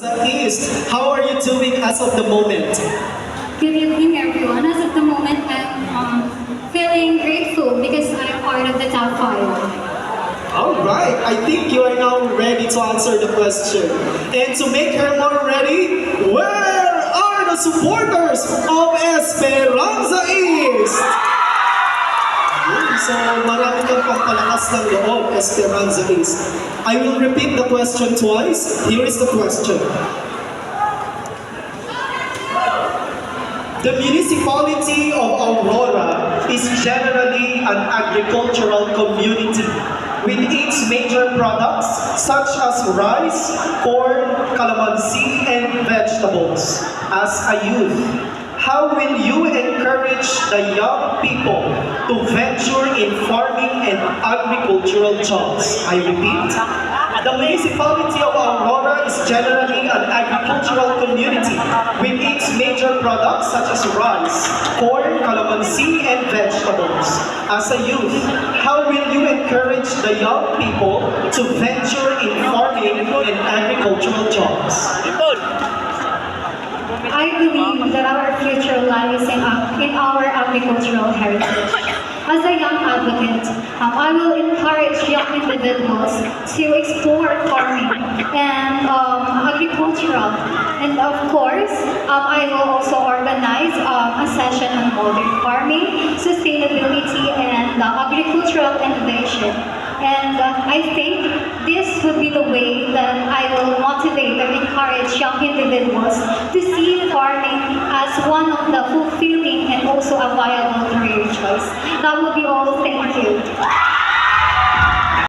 East, how are you doing as of the moment? Good evening, everyone. As of the moment, I'm feeling grateful because I'm part of the top 5. Alright, I think you are now ready to answer the question. And to make her more ready, where are the supporters of Esperanza East? So, marami kang pampalakas ng loob, Esperanza East. I will repeat the question twice. Here is the question. The municipality of Aurora is generally an agricultural community with its major products such as rice, corn, calamansi, and vegetables. As a youth, how will you encourage the young people to venture in farming and agricultural jobs? I repeat, the municipality of Aurora is generally an agricultural community with its major products such as rice, corn, calamansi, and vegetables. As a youth, how will you encourage the young people to venture in farming and agricultural jobs? I believe that our future lies in our agricultural heritage. As a young advocate, I will encourage young individuals to explore farming and agricultural. And of course, I will also organize a session on modern farming, sustainability, and agricultural innovation. And I think this would be the way that I will motivate and encourage young individuals to see farming as one of the fulfilling and also a viable career choice. That would be all. Thank you.